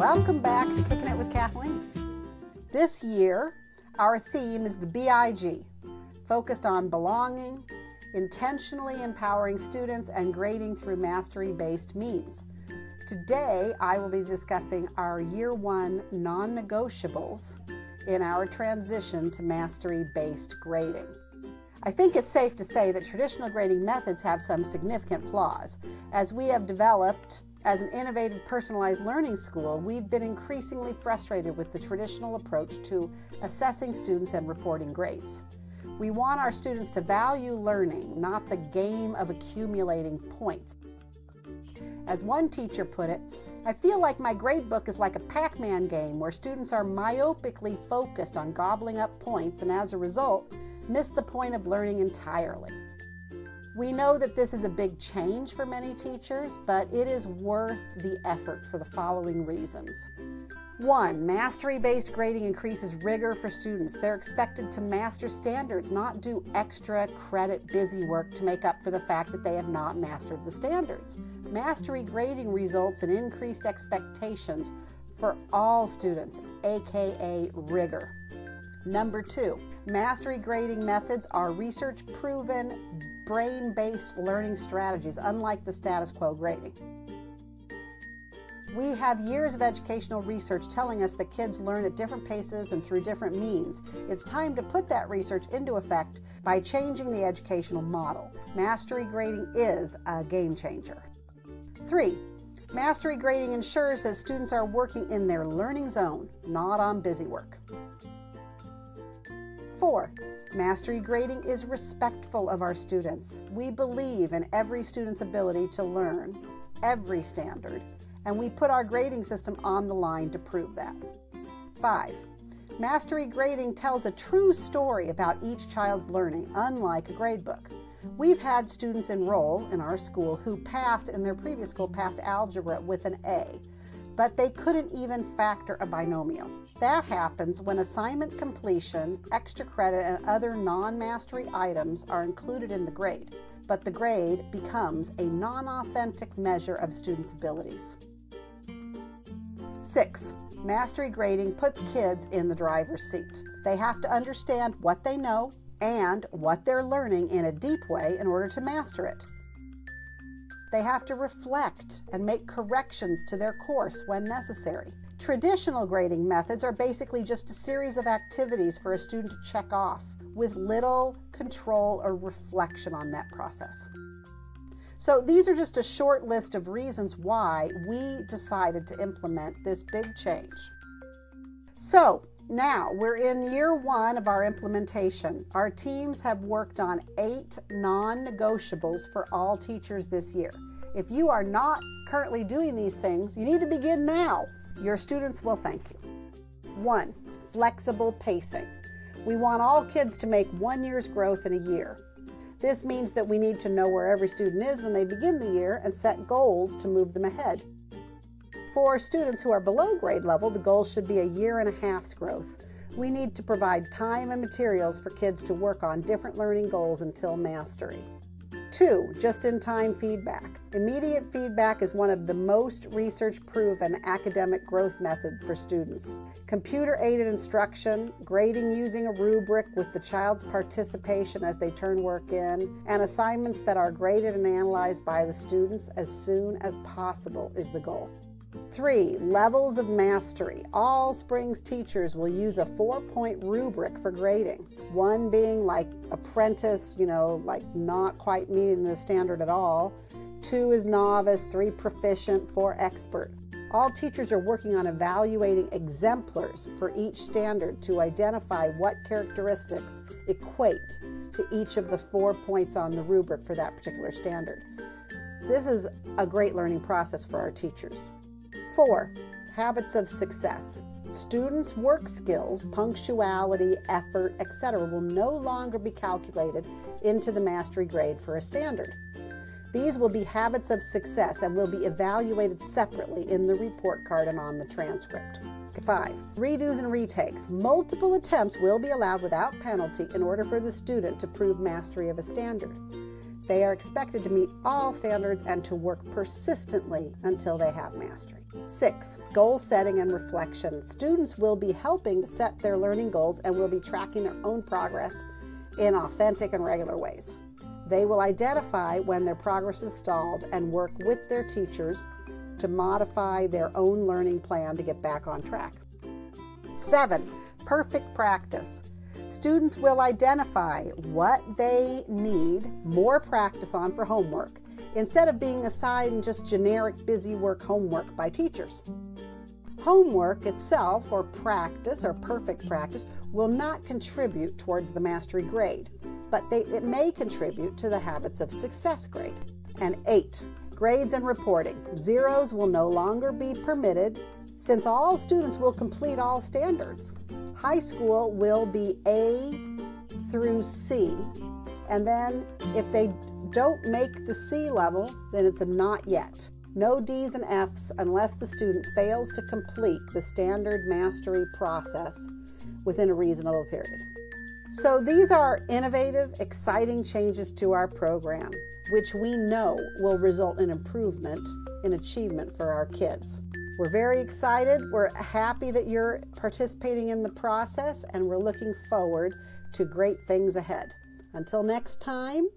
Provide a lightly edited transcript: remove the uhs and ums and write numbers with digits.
Welcome back to Kickin' It with Kathleen. This year, our theme is the BIG, focused on belonging, intentionally empowering students, and grading through mastery-based means. Today, I will be discussing our Year 1 non-negotiables in our transition to mastery-based grading. I think it's safe to say that traditional grading methods have some significant flaws. As we have developed as an innovative personalized learning school, we've been increasingly frustrated with the traditional approach to assessing students and reporting grades. We want our students to value learning, not the game of accumulating points. As one teacher put it, I feel like my grade book is like a Pac-Man game where students are myopically focused on gobbling up points and as a result, miss the point of learning entirely. We know that this is a big change for many teachers, but it is worth the effort for the following reasons. 1, mastery-based grading increases rigor for students. They're expected to master standards, not do extra credit busy work to make up for the fact that they have not mastered the standards. Mastery grading results in increased expectations for all students, aka rigor. Number 2, mastery grading methods are research-proven, brain-based learning strategies, unlike the status quo grading. We have years of educational research telling us that kids learn at different paces and through different means. It's time to put that research into effect by changing the educational model. Mastery grading is a game changer. 3, mastery grading ensures that students are working in their learning zone, not on busy work. 4, mastery grading is respectful of our students. We believe in every student's ability to learn every standard, and we put our grading system on the line to prove that. 5, mastery grading tells a true story about each child's learning, unlike a grade book. We've had students enroll in our school who passed in their previous school, passed algebra with an A, but they couldn't even factor a binomial. That happens when assignment completion, extra credit, and other non-mastery items are included in the grade, but the grade becomes a non-authentic measure of students' abilities. 6, mastery grading puts kids in the driver's seat. They have to understand what they know and what they're learning in a deep way in order to master it. They have to reflect and make corrections to their course when necessary. Traditional grading methods are basically just a series of activities for a student to check off with little control or reflection on that process. So these are just a short list of reasons why we decided to implement this big change. So now we're in year 1 of our implementation. Our teams have worked on 8 non-negotiables for all teachers this year. If you are not currently doing these things, you need to begin now. Your students will thank you. 1, flexible pacing. We want all kids to make 1 year's growth in a year. This means that we need to know where every student is when they begin the year and set goals to move them ahead. For students who are below grade level, the goal should be a 1.5 years growth. We need to provide time and materials for kids to work on different learning goals until mastery. 2, just-in-time feedback. Immediate feedback is one of the most research-proven academic growth methods for students. Computer-aided instruction, grading using a rubric with the child's participation as they turn work in, and assignments that are graded and analyzed by the students as soon as possible is the goal. 3, levels of mastery. All Springs teachers will use a 4-point rubric for grading. 1 being like apprentice, like not quite meeting the standard at all. 2 is novice, 3 proficient, 4 expert. All teachers are working on evaluating exemplars for each standard to identify what characteristics equate to each of the 4 points on the rubric for that particular standard. This is a great learning process for our teachers. 4, habits of success. Students' work skills, punctuality, effort, etc. will no longer be calculated into the mastery grade for a standard. These will be habits of success and will be evaluated separately in the report card and on the transcript. 5, redos and retakes. Multiple attempts will be allowed without penalty in order for the student to prove mastery of a standard. They are expected to meet all standards and to work persistently until they have mastery. 6, goal setting and reflection. Students will be helping to set their learning goals and will be tracking their own progress in authentic and regular ways. They will identify when their progress is stalled and work with their teachers to modify their own learning plan to get back on track. 7, perfect practice. Students will identify what they need more practice on for homework instead of being assigned just generic busy work homework by teachers. Homework itself, or practice, or perfect practice, will not contribute towards the mastery grade, but it may contribute to the habits of success grade. And 8, grades and reporting. Zeros will no longer be permitted since all students will complete all standards. High school will be A through C, and then if they don't make the C level, then it's a not yet. No D's and F's unless the student fails to complete the standard mastery process within a reasonable period. So these are innovative, exciting changes to our program, which we know will result in improvement in achievement for our kids. We're very excited. We're happy that you're participating in the process, and we're looking forward to great things ahead. Until next time,